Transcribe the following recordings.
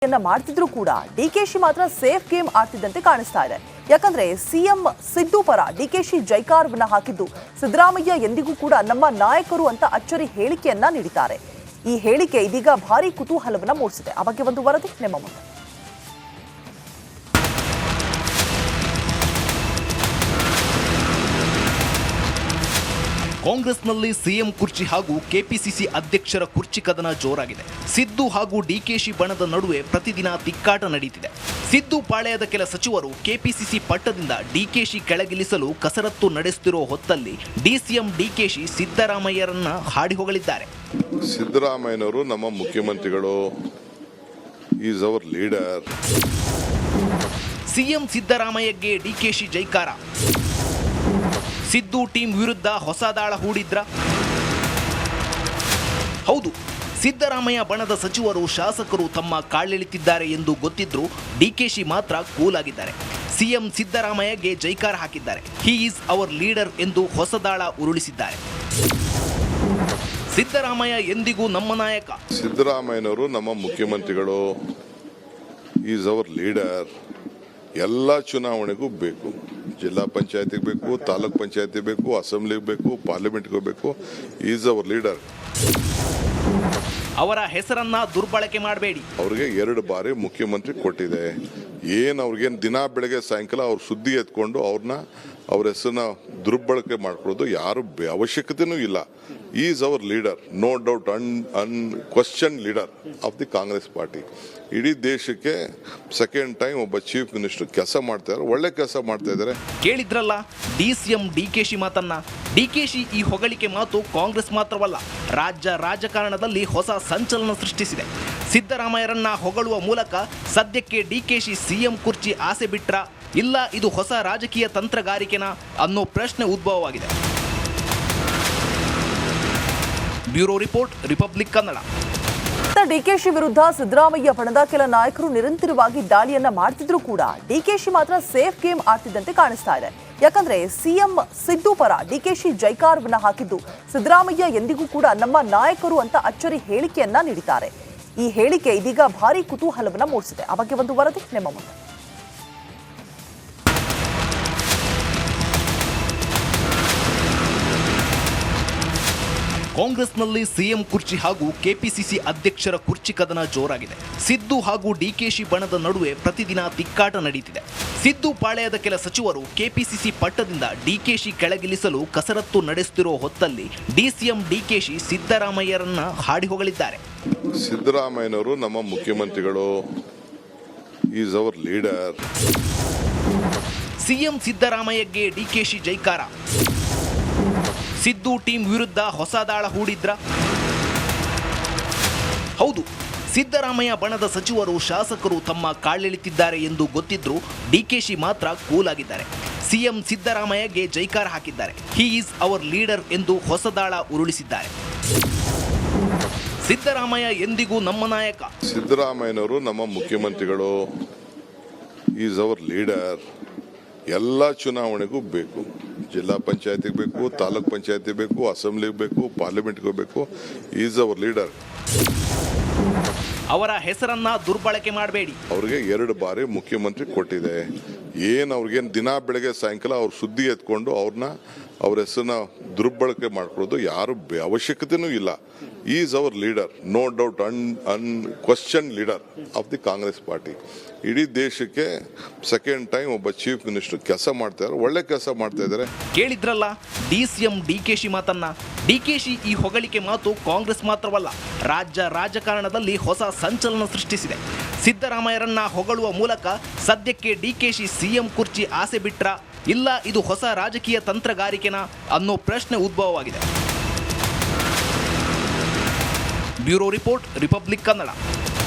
ಮಾಡ್ತಿದ್ರು ಕೂಡ ಡಿಕೆಶಿ ಮಾತ್ರ ಸೇಫ್ ಗೇಮ್ ಆಡ್ತಿದ್ದಂತೆ ಕಾಣಿಸ್ತಾ ಇದೆ. ಯಾಕಂದ್ರೆ ಸಿಎಂ ಸಿದ್ದು ಪರ ಡಿಕೆಶಿ ಜೈಕಾರವನ್ನ ಹಾಕಿದ್ದು ಸಿದ್ದರಾಮಯ್ಯ ಎಂದಿಗೂ ಕೂಡ ನಮ್ಮ ನಾಯಕರು ಅಂತ ಅಚ್ಚರಿ ಹೇಳಿಕೆಯನ್ನ ನೀಡಿದ್ದಾರೆ. ಈ ಹೇಳಿಕೆ ಇದೀಗ ಭಾರಿ ಕುತೂಹಲವನ್ನ ಮೂಡಿಸಿದೆ. ಆ ಬಗ್ಗೆ ಒಂದು ವರದಿ ನಿಮ್ಮ ಮುಂದೆ. ಕಾಂಗ್ರೆಸ್ನಲ್ಲಿ ಸಿಎಂ ಕುರ್ಚಿ ಹಾಗೂ ಕೆಪಿಸಿಸಿ ಅಧ್ಯಕ್ಷರ ಕುರ್ಚಿ ಕದನ ಜೋರಾಗಿದೆ. ಸಿದ್ದು ಹಾಗೂ ಡಿಕೆಶಿ ಬಣದ ನಡುವೆ ಪ್ರತಿದಿನ ತಿಕ್ಕಾಟ ನಡೀತಿದೆ. ಸಿದ್ದು ಪಾಳೆಯದ ಕೆಲ ಸಚಿವರು ಕೆಪಿಸಿಸಿ ಪಟ್ಟದಿಂದ ಡಿಕೆಶಿ ಕೆಳಗಿಳಿಸಲು ಕಸರತ್ತು ನಡೆಸುತ್ತಿರುವ ಹೊತ್ತಲ್ಲಿ ಡಿಸಿಎಂ ಡಿಕೆಶಿ ಸಿದ್ದರಾಮಯ್ಯರನ್ನ ಹಾಡಿ ಹೊಗಳಿದ್ದಾರೆ. ಸಿದ್ದರಾಮಯ್ಯನವರು ನಮ್ಮ ಮುಖ್ಯಮಂತ್ರಿಗಳು, ಈಸ್ ಅವರ್ ಲೀಡರ್. ಸಿಎಂ ಸಿದ್ದರಾಮಯ್ಯಗೆ ಡಿಕೆಶಿ ಜೈಕಾರ. ಸಿದ್ದು ಟೀಮ್ ವಿರುದ್ಧ ಹೊಸ ದಾಳ ಹೂಡಿದ್ರ? ಹೌದು, ಸಿದ್ದರಾಮಯ್ಯ ಬಣದ ಸಚಿವರು ಶಾಸಕರು ತಮ್ಮ ಕಾಲೆಳೆತಿದ್ದಾರೆ ಎಂದು ಗೊತ್ತಿದ್ರೂ ಡಿಕೆಶಿ ಮಾತ್ರ ಕೂಲ್ ಆಗಿದ್ದಾರೆ. ಸಿಎಂ ಸಿದ್ದರಾಮಯ್ಯಗೆ ಜೈಕಾರ ಹಾಕಿದ್ದಾರೆ. ಹಿ ಈಸ್ ಅವರ್ ಲೀಡರ್ ಎಂದು ಹೊಸ ದಾಳ ಉರುಳಿಸಿದ್ದಾರೆ. ಸಿದ್ದರಾಮಯ್ಯ ಎಂದಿಗೂ ನಮ್ಮ ನಾಯಕ. ಸಿದ್ದರಾಮಯ್ಯನವರು ನಮ್ಮ ಮುಖ್ಯಮಂತ್ರಿಗಳು, ಈಸ್ ಅವರ್ ಲೀಡರ್. ಎಲ್ಲ ಚುನಾವಣೆಗೂ ಬೇಕು. ಜಿಲ್ಲಾ ಪಂಚಾಯತಿಗೆ ಬೇಕು, ತಾಲೂಕ್ ಪಂಚಾಯತಿ ಬೇಕು, ಅಸೆಂಬ್ಲಿಗೆ ಬೇಕು, ಪಾರ್ಲಿಮೆಂಟ್ಗೆ ಬೇಕು. Is our leader. ಅವರ ಹೆಸರನ್ನ ದುರ್ಬಳಕೆ ಮಾಡಬೇಡಿ. ಅವ್ರಿಗೆ 2 ಬಾರಿ ಮುಖ್ಯಮಂತ್ರಿ ಕೊಟ್ಟಿದೆ. ಅವ್ರಿಗೇನು ದಿನ ಬೆಳಗ್ಗೆ ಸಾಯಂಕಾಲ ಅವ್ರ ಸುದ್ದಿ ಎತ್ಕೊಂಡು ಅವ್ರ ಹೆಸರನ್ನ ದುರ್ಬಳಕೆ ಮಾಡ್ಕೊಳ್ಳೋದು ಯಾರು ಅವಶ್ಯಕತೆನೂ ಇಲ್ಲ. Is our leader, no doubt, question leader of the Congress party. ಇಡೀ ದೇಶಕ್ಕೆ ಸೆಕೆಂಡ್ ಟೈಮ್ ಒಬ್ಬ ಚೀಫ್ ಮಿನಿಸ್ಟರ್ ಕೆಲಸ ಮಾಡ್ತಾ ಇದ್ದಾರೆ, ಒಳ್ಳೆ ಕೆಲಸ ಮಾಡ್ತಾ ಇದ್ದಾರೆ. ಕೇಳಿದ್ರಲ್ಲ ಡಿಸಿಎಂ ಡಿಕೆಶಿ ಮಾತನ್ನ. ಡಿಕೆಶಿ ಈ ಹೊಗಳಿಕೆ ಮಾತು ಕಾಂಗ್ರೆಸ್ ಮಾತ್ರವಲ್ಲ, ರಾಜ್ಯ ರಾಜಕಾರಣದಲ್ಲಿ ಹೊಸ ಸಂಚಲನ ಸೃಷ್ಟಿಸಿದೆ. ಸಿದ್ದರಾಮಯ್ಯರನ್ನ ಹೊಗಳುವ ಮೂಲಕ ಸದ್ಯಕ್ಕೆ ಡಿಕೆಶಿ ಸಿಎಂ ಕುರ್ಚಿ ಆಸೆ ಬಿಟ್ರ, ಇಲ್ಲ ಇದು ಹೊಸ ರಾಜಕೀಯ ತಂತ್ರಗಾರಿಕೆನಾ ಅನ್ನೋ ಪ್ರಶ್ನೆ ಉದ್ಭವವಾಗಿದೆ. Bureau report, Republic Kannada. DKShi ವಿರುದ್ಧ ಸಿದ್ದರಾಮಯ್ಯ ಬಣದ ಕೆಲ ನಾಯಕರು ನಿರಂತರವಾಗಿ ದಾಳಿಯನ್ನ ಮಾಡ್ತಿದ್ರು ಕೂಡ ಡಿಕೆಶಿ ಮಾತ್ರ ಸೇಫ್ ಗೇಮ್ ಆಡ್ತಿದ್ದಂತೆ ಕಾಣಿಸ್ತಾ ಇದೆ. ಯಾಕಂದ್ರೆ ಸಿಎಂ ಸಿದ್ದು ಪರ ಡಿಕೆಶಿ ಜೈಕಾರವನ್ನ ಹಾಕಿದ್ದು ಸಿದ್ದರಾಮಯ್ಯ ಎಂದಿಗೂ ಕೂಡ ನಮ್ಮ ನಾಯಕರು ಅಂತ ಅಚ್ಚರಿ ಹೇಳಿಕೆಯನ್ನ ನೀಡಿದ್ದಾರೆ. ಈ ಹೇಳಿಕೆ ಇದೀಗ ಭಾರಿ ಕುತೂಹಲವನ್ನ ಮೂಡಿಸಿದೆ. ಆ ಬಗ್ಗೆ ಒಂದು ವರದಿ ನಿಮ್ಮ ಮುಂದೆ. ಕಾಂಗ್ರೆಸ್ನಲ್ಲಿ ಸಿಎಂ ಕುರ್ಚಿ ಹಾಗೂ ಕೆಪಿಸಿಸಿ ಅಧ್ಯಕ್ಷರ ಕುರ್ಚಿ ಕದನ ಜೋರಾಗಿದೆ. ಸಿದ್ದು ಹಾಗೂ ಡಿಕೆಶಿ ಬಣದ ನಡುವೆ ಪ್ರತಿದಿನ ತಿಕ್ಕಾಟ ನಡೀತಿದೆ. ಸಿದ್ದು ಪಾಳೆಯದ ಕೆಲ ಸಚಿವರು ಕೆಪಿಸಿಸಿ ಪಟ್ಟದಿಂದ ಡಿಕೆಶಿ ಕೆಳಗಿಳಿಸಲು ಕಸರತ್ತು ನಡೆಸುತ್ತಿರುವ ಹೊತ್ತಲ್ಲಿ ಡಿಸಿಎಂ ಡಿಕೆಶಿ ಸಿದ್ದರಾಮಯ್ಯರನ್ನ ಹಾಡಿ ಹೊಗಳಿದ್ದಾರೆ. ಸಿದ್ದರಾಮಯ್ಯನವರು ನಮ್ಮ ಮುಖ್ಯಮಂತ್ರಿಗಳು, ಈಸ್ ಅವರ್ ಲೀಡರ್. ಸಿಎಂ ಸಿದ್ದರಾಮಯ್ಯಗೆ ಡಿಕೆಶಿ ಜೈಕಾರ. ಸಿದ್ದು ಟೀಮ್ ವಿರುದ್ಧ ಹೊಸ ದಾಳ ಹೂಡಿದ್ರ? ಹೌದು, ಸಿದ್ದರಾಮಯ್ಯ ಬಣದ ಸಚಿವರು ಶಾಸಕರು ತಮ್ಮ ಕಾಲೆಳೆತಿದ್ದಾರೆ ಎಂದು ಗೊತ್ತಿದ್ರೂ ಡಿಕೆಶಿ ಮಾತ್ರ ಕೂಲ್ ಆಗಿದ್ದಾರೆ. ಸಿಎಂ ಸಿದ್ದರಾಮಯ್ಯಗೆ ಜೈಕಾರ ಹಾಕಿದ್ದಾರೆ. ಹಿ ಈಸ್ ಅವರ್ ಲೀಡರ್ ಎಂದು ಹೊಸ ದಾಳ ಉರುಳಿಸಿದ್ದಾರೆ. ಸಿದ್ದರಾಮಯ್ಯ ಎಂದಿಗೂ ನಮ್ಮ ನಾಯಕ. ಸಿದ್ದರಾಮಯ್ಯನವರು ನಮ್ಮ ಮುಖ್ಯಮಂತ್ರಿಗಳು, ಈಸ್ ಅವರ್ ಲೀಡರ್. ಎಲ್ಲ ಚುನಾವಣೆಗೂ ಬೇಕು. ಜಿಲ್ಲಾ ಪಂಚಾಯತಿಗೆ ಬೇಕು, ತಾಲೂಕ್ ಪಂಚಾಯತಿ ಬೇಕು, ಅಸೆಂಬ್ಲಿಗೆ ಬೇಕು, ಪಾರ್ಲಿಮೆಂಟ್ಗೆ ಬೇಕು. Is our leader. ಅವರ ಹೆಸರನ್ನ ದುರ್ಬಳಕೆ ಮಾಡಬೇಡಿ. ಅವ್ರಿಗೆ 2 ಬಾರಿ ಮುಖ್ಯಮಂತ್ರಿ ಕೊಟ್ಟಿದೆ. ಅವ್ರಿಗೇನು ದಿನ ಬೆಳಗ್ಗೆ ಸಾಯಂಕಾಲ ಅವ್ರ ಸುದ್ದಿ ಎತ್ಕೊಂಡು ಅವ್ರ ಹೆಸರನ್ನ ದುರ್ಬಳಕೆ ಮಾಡ್ಕೊಳ್ಳೋದು ಯಾರು ಅವಶ್ಯಕತೆನೂ ಇಲ್ಲ. Is our leader, no doubt, question leader of the Congress party. ಇಡೀ ದೇಶಕ್ಕೆ ಸೆಕೆಂಡ್ ಟೈಮ್ ಒಬ್ಬ ಚೀಫ್ ಮಿನಿಸ್ಟರ್ ಕೆಲಸ ಮಾಡ್ತಾ ಇದ್ದಾರೆ, ಒಳ್ಳೆ ಕೆಲಸ ಮಾಡ್ತಾ ಇದ್ದಾರೆ. ಕೇಳಿದ್ರಲ್ಲ ಡಿಸಿಎಂ ಡಿಕೆಶಿ ಮಾತನ್ನ. ಡಿಕೆಶಿ ಈ ಹೊಗಳಿಕೆ ಮಾತು ಕಾಂಗ್ರೆಸ್ ಮಾತ್ರವಲ್ಲ, ರಾಜ್ಯ ರಾಜಕಾರಣದಲ್ಲಿ ಹೊಸ ಸಂಚಲನ ಸೃಷ್ಟಿಸಿದೆ. ಸಿದ್ದರಾಮಯ್ಯರನ್ನ ಹೊಗಳುವ ಮೂಲಕ ಸದ್ಯಕ್ಕೆ ಡಿಕೆಶಿ ಸಿಎಂ ಕುರ್ಚಿ ಆಸೆ ಬಿಟ್ರ, ಇಲ್ಲ ಇದು ಹೊಸ ರಾಜಕೀಯ ತಂತ್ರಗಾರಿಕೆನಾ ಅನ್ನೋ ಪ್ರಶ್ನೆ ಉದ್ಭವವಾಗಿದೆ. Bureau report, Republic Kannada.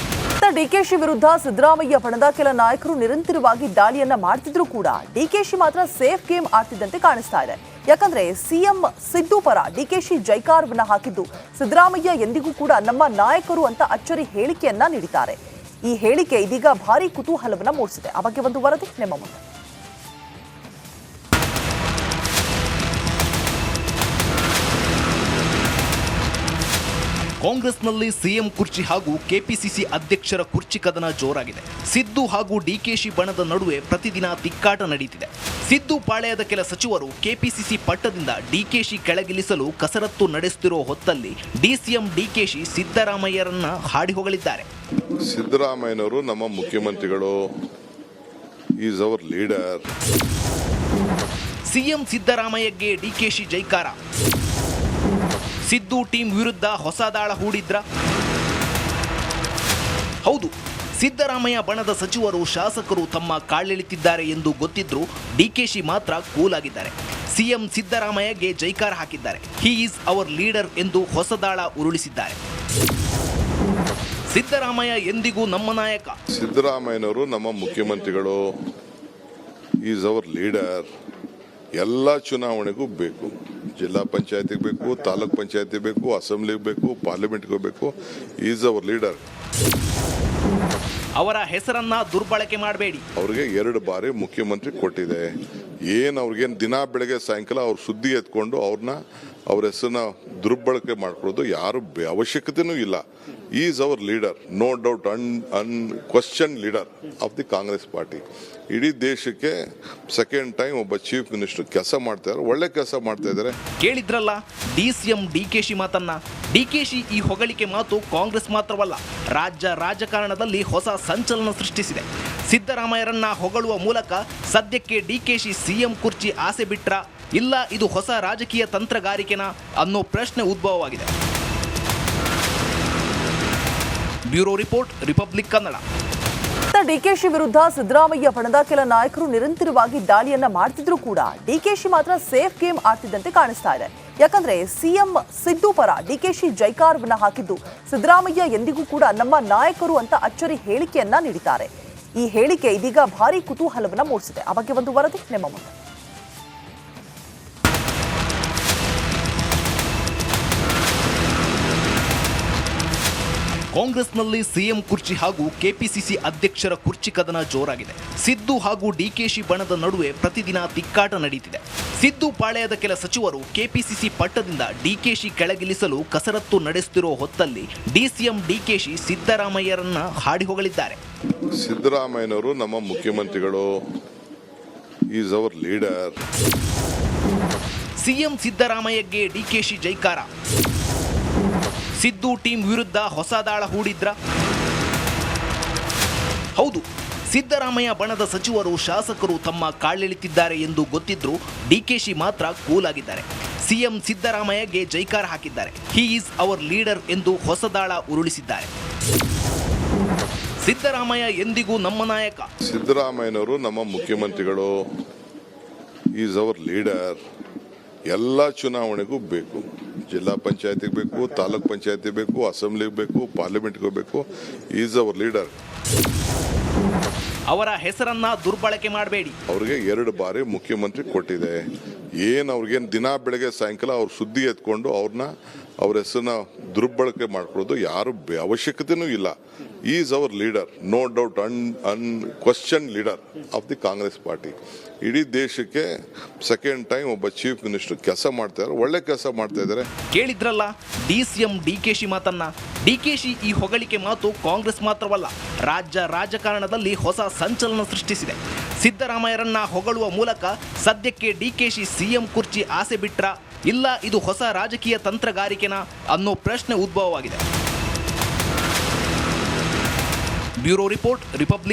DKShi ವಿರುದ್ಧ ಸಿದ್ದರಾಮಯ್ಯ ಬಣದ ಕೆಲ ನಾಯಕರು ನಿರಂತರವಾಗಿ ದಾಳಿಯನ್ನ ಮಾಡ್ತಿದ್ರು ಕೂಡ ಡಿಕೆಶಿ ಮಾತ್ರ ಸೇಫ್ ಗೇಮ್ ಆಡ್ತಿದ್ದಂತೆ ಕಾಣಿಸ್ತಾ ಇದೆ. ಯಾಕಂದ್ರೆ ಸಿಎಂ ಸಿದ್ದು ಪರ ಡಿಕೆಶಿ ಜೈಕಾರವನ್ನ ಹಾಕಿದ್ದು ಸಿದ್ದರಾಮಯ್ಯ ಎಂದಿಗೂ ಕೂಡ ನಮ್ಮ ನಾಯಕರು ಅಂತ ಅಚ್ಚರಿ ಹೇಳಿಕೆಯನ್ನ ನೀಡಿದ್ದಾರೆ. ಈ ಹೇಳಿಕೆ ಇದೀಗ ಭಾರಿ ಕುತೂಹಲವನ್ನ ಮೂಡಿಸಿದೆ. ಆ ಬಗ್ಗೆ ಒಂದು ವರದಿ ನಿಮ್ಮ ಮುಂದೆ. ಕಾಂಗ್ರೆಸ್ನಲ್ಲಿ ಸಿಎಂ ಕುರ್ಚಿ ಹಾಗೂ ಕೆಪಿಸಿಸಿ ಅಧ್ಯಕ್ಷರ ಕುರ್ಚಿ ಕದನ ಜೋರಾಗಿದೆ. ಸಿದ್ದು ಹಾಗೂ ಡಿಕೆಶಿ ಬಣದ ನಡುವೆ ಪ್ರತಿದಿನ ತಿಕ್ಕಾಟ ನಡೆಯುತ್ತಿದೆ. ಸಿದ್ದು ಪಾಳೆಯದ ಕೆಲ ಸಚಿವರು ಕೆಪಿಸಿಸಿ ಪಟ್ಟದಿಂದ ಡಿಕೆಶಿ ಕೆಳಗಿಳಿಸಲು ಕಸರತ್ತು ನಡೆಸುತ್ತಿರುವ ಹೊತ್ತಲ್ಲಿ ಡಿಸಿಎಂ ಡಿಕೆಶಿ ಸಿದ್ದರಾಮಯ್ಯರನ್ನ ಹಾಡಿ ಹೊಗಳಿದ್ದಾರೆ. ಸಿದ್ದರಾಮಯ್ಯನವರು ನಮ್ಮ ಮುಖ್ಯಮಂತ್ರಿಗಳು, ಈಸ್ ಅವರ್ ಲೀಡರ್. ಸಿಎಂ ಸಿದ್ದರಾಮಯ್ಯಗೆ ಡಿಕೆಶಿ ಜೈಕಾರ. ಸಿದ್ದು ಟೀಮ್ ವಿರುದ್ಧ ಹೊಸ ದಾಳ ಹೂಡಿದ್ರ? ಹೌದು, ಸಿದ್ದರಾಮಯ್ಯ ಬಣದ ಸಚಿವರು ಶಾಸಕರು ತಮ್ಮ ಕಾಲೆಳೆತಿದ್ದಾರೆ ಎಂದು ಗೊತ್ತಿದ್ರೂ ಡಿಕೆಶಿ ಮಾತ್ರ ಕೂಲ್ ಆಗಿದ್ದಾರೆ. ಸಿಎಂ ಸಿದ್ದರಾಮಯ್ಯಗೆ ಜೈಕಾರ ಹಾಕಿದ್ದಾರೆ. ಹಿ ಈಸ್ ಅವರ್ ಲೀಡರ್ ಎಂದು ಹೊಸ ದಾಳ ಉರುಳಿಸಿದ್ದಾರೆ. ಸಿದ್ದರಾಮಯ್ಯ ಎಂದಿಗೂ ನಮ್ಮ ನಾಯಕ. ಸಿದ್ದರಾಮಯ್ಯನವರು ನಮ್ಮ ಮುಖ್ಯಮಂತ್ರಿಗಳು, ಈಸ್ ಅವರ್ ಲೀಡರ್. ಎಲ್ಲ ಚುನಾವಣೆಗೂ ಬೇಕು. ಜಿಲ್ಲಾ ಪಂಚಾಯತಿಗೆ ಬೇಕು, ತಾಲೂಕ್ ಪಂಚಾಯತಿ ಬೇಕು, ಅಸೆಂಬ್ಲಿಗೆ ಬೇಕು, ಪಾರ್ಲಿಮೆಂಟ್ಗೆ ಬೇಕು. Is our leader. ಅವರ ಹೆಸರನ್ನ ದುರ್ಬಳಕೆ ಮಾಡಬೇಡಿ. ಅವ್ರಿಗೆ 2 ಬಾರಿ ಮುಖ್ಯಮಂತ್ರಿ ಕೊಟ್ಟಿದೆ. ಅವ್ರಿಗೇನು ದಿನ ಬೆಳಗ್ಗೆ ಸಾಯಂಕಾಲ ಅವ್ರ ಸುದ್ದಿ ಎತ್ಕೊಂಡು ಅವ್ರ ಹೆಸರನ್ನ ದುರ್ಬಳಕೆ ಮಾಡ್ಕೊಳ್ಳೋದು ಯಾರು ಅವಶ್ಯಕತೆನೂ ಇಲ್ಲ. Is our leader, no doubt, question leader of the Congress party. ಇಡೀ ದೇಶಕ್ಕೆ ಸೆಕೆಂಡ್ ಟೈಮ್ ಒಬ್ಬ ಚೀಫ್ ಮಿನಿಸ್ಟರ್ ಕೆಲಸ ಮಾಡ್ತಾ ಇದ್ದಾರೆ, ಒಳ್ಳೆ ಕೆಲಸ ಮಾಡ್ತಾ ಇದ್ದಾರೆ. ಕೇಳಿದ್ರಲ್ಲ ಡಿಸಿಎಂ ಡಿಕೆಶಿ ಮಾತನ್ನ. ಡಿಕೆಶಿ ಈ ಹೊಗಳಿಕೆ ಮಾತು ಕಾಂಗ್ರೆಸ್ ಮಾತ್ರವಲ್ಲ, ರಾಜ್ಯ ರಾಜಕಾರಣದಲ್ಲಿ ಹೊಸ ಸಂಚಲನ ಸೃಷ್ಟಿಸಿದೆ. ಸಿದ್ದರಾಮಯ್ಯರನ್ನ ಹೊಗಳುವ ಮೂಲಕ ಸದ್ಯಕ್ಕೆ ಡಿಕೆಶಿ ಸಿಎಂ ಕುರ್ಚಿ ಆಸೆ ಬಿಟ್ರ, ಇಲ್ಲ ಇದು ಹೊಸ ರಾಜಕೀಯ ತಂತ್ರಗಾರಿಕೆನಾ ಅನ್ನೋ ಪ್ರಶ್ನೆ ಉದ್ಭವವಾಗಿದೆ. Bureau report, Republic Kannada. DKShi ವಿರುದ್ಧ ಸಿದ್ದರಾಮಯ್ಯ ಬಣದ ಕೆಲ ನಾಯಕರು ನಿರಂತರವಾಗಿ ದಾಳಿಯನ್ನ ಮಾಡ್ತಿದ್ರು ಕೂಡ ಡಿಕೆಶಿ ಮಾತ್ರ ಸೇಫ್ ಗೇಮ್ ಆಡ್ತಿದ್ದಂತೆ ಕಾಣಿಸ್ತಾ ಇದೆ. ಯಾಕಂದ್ರೆ ಸಿಎಂ ಸಿದ್ದು ಪರ ಡಿಕೆಶಿ ಜೈಕಾರವನ್ನ ಹಾಕಿದ್ದು ಸಿದ್ದರಾಮಯ್ಯ ಎಂದಿಗೂ ಕೂಡ ನಮ್ಮ ನಾಯಕರು ಅಂತ ಅಚ್ಚರಿ ಹೇಳಿಕೆಯನ್ನ ನೀಡಿದ್ದಾರೆ. ಈ ಹೇಳಿಕೆ ಇದೀಗ ಭಾರಿ ಕುತೂಹಲವನ್ನ ಮೂಡಿಸಿದೆ. ಆ ಬಗ್ಗೆ ಒಂದು ವರದಿ ನಿಮ್ಮ ಮುಂದೆ. ಕಾಂಗ್ರೆಸ್ನಲ್ಲಿ ಸಿಎಂ ಕುರ್ಚಿ ಹಾಗೂ ಕೆಪಿಸಿಸಿ ಅಧ್ಯಕ್ಷರ ಕುರ್ಚಿ ಕದನ ಜೋರಾಗಿದೆ. ಸಿದ್ದು ಹಾಗೂ ಡಿಕೆಶಿ ಬಣದ ನಡುವೆ ಪ್ರತಿದಿನ ತಿಕ್ಕಾಟ ನಡೆಯುತ್ತಿದೆ. ಸಿದ್ದು ಪಾಳೆಯದ ಕೆಲ ಸಚಿವರು ಕೆಪಿಸಿಸಿ ಪಟ್ಟದಿಂದ ಡಿಕೆಶಿ ಕೆಳಗಿಳಿಸಲು ಕಸರತ್ತು ನಡೆಸುತ್ತಿರುವ ಹೊತ್ತಲ್ಲಿ ಡಿಸಿಎಂ ಡಿಕೆಶಿ ಸಿದ್ದರಾಮಯ್ಯರನ್ನ ಹಾಡಿ ಹೊಗಳಿದ್ದಾರೆ. ಸಿದ್ದರಾಮಯ್ಯನವರು ನಮ್ಮ ಮುಖ್ಯಮಂತ್ರಿಗಳು, ಈಸ್ ಅವರ್ ಲೀಡರ್. ಸಿಎಂ ಸಿದ್ದರಾಮಯ್ಯಗೆ ಡಿಕೆಶಿ ಜೈಕಾರ. ಸಿದ್ದು ಟೀಮ್ ವಿರುದ್ಧ ಹೊಸ ದಾಳ ಹೂಡಿದ್ರ? ಹೌದು, ಸಿದ್ದರಾಮಯ್ಯ ಬಣದ ಸಚಿವರು ಶಾಸಕರು ತಮ್ಮ ಕಾಲೆಳೆತಿದ್ದಾರೆ ಎಂದು ಗೊತ್ತಿದ್ರೂ ಡಿಕೆಶಿ ಮಾತ್ರ ಕೂಲ್ ಆಗಿದ್ದಾರೆ. ಸಿಎಂ ಸಿದ್ದರಾಮಯ್ಯಗೆ ಜೈಕಾರ ಹಾಕಿದ್ದಾರೆ. ಹಿ ಈಸ್ ಅವರ್ ಲೀಡರ್ ಎಂದು ಹೊಸ ದಾಳ ಉರುಳಿಸಿದ್ದಾರೆ. ಸಿದ್ದರಾಮಯ್ಯ ಎಂದಿಗೂ ನಮ್ಮ ನಾಯಕ. ಸಿದ್ದರಾಮಯ್ಯನವರು ನಮ್ಮ ಮುಖ್ಯಮಂತ್ರಿಗಳು, ಈಸ್ ಅವರ್ ಲೀಡರ್. ಎಲ್ಲ ಚುನಾವಣೆಗೂ ಬೇಕು. ಜಿಲ್ಲಾ ಪಂಚಾಯತಿಗೆ ಬೇಕು, ತಾಲೂಕ್ ಪಂಚಾಯತಿ ಬೇಕು, ಅಸೆಂಬ್ಲಿಗೆ ಬೇಕು, ಪಾರ್ಲಿಮೆಂಟ್ಗೆ ಬೇಕು. Is our leader. ಅವರ ಹೆಸರನ್ನ ದುರ್ಬಳಕೆ ಮಾಡಬೇಡಿ. ಅವ್ರಿಗೆ 2 ಬಾರಿ ಮುಖ್ಯಮಂತ್ರಿ ಕೊಟ್ಟಿದೆ. ಅವ್ರಿಗೇನು ದಿನ ಬೆಳಗ್ಗೆ ಸಾಯಂಕಾಲ ಅವ್ರ ಸುದ್ದಿ ಎತ್ಕೊಂಡು ಅವ್ರ ಹೆಸರನ್ನ ದುರ್ಬಳಕೆ ಮಾಡ್ಕೊಳ್ಳೋದು ಯಾರು ಅವಶ್ಯಕತೆನೂ ಇಲ್ಲ. Is our leader, no doubt, question leader of the Congress party. ಇಡೀ ದೇಶಕ್ಕೆ ಸೆಕೆಂಡ್ ಟೈಮ್ ಒಬ್ಬ ಚೀಫ್ ಮಿನಿಸ್ಟರ್ ಕೆಲಸ ಮಾಡ್ತಾ ಇದ್ದಾರೆ, ಒಳ್ಳೆ ಕೆಲಸ ಮಾಡ್ತಾ ಇದ್ದಾರೆ. ಕೇಳಿದ್ರಲ್ಲ ಡಿಸಿಎಂ ಡಿಕೆಶಿ ಮಾತನ್ನ. ಡಿಕೆಶಿ ಈ ಹೊಗಳಿಕೆ ಮಾತು ಕಾಂಗ್ರೆಸ್ ಮಾತ್ರವಲ್ಲ, ರಾಜ್ಯ ರಾಜಕಾರಣದಲ್ಲಿ ಹೊಸ ಸಂಚಲನ ಸೃಷ್ಟಿಸಿದೆ. ಸಿದ್ದರಾಮಯ್ಯರನ್ನ ಹೊಗಳುವ ಮೂಲಕ ಸದ್ಯಕ್ಕೆ ಡಿಕೆಶಿ ಸಿಎಂ ಕುರ್ಚಿ ಆಸೆ ಬಿಟ್ರ, ಇಲ್ಲ ಇದು ಹೊಸ ರಾಜಕೀಯ ತಂತ್ರಗಾರಿಕೆನಾ ಅನ್ನೋ ಪ್ರಶ್ನೆ ಉದ್ಭವವಾಗಿದೆ. Bureau report, republic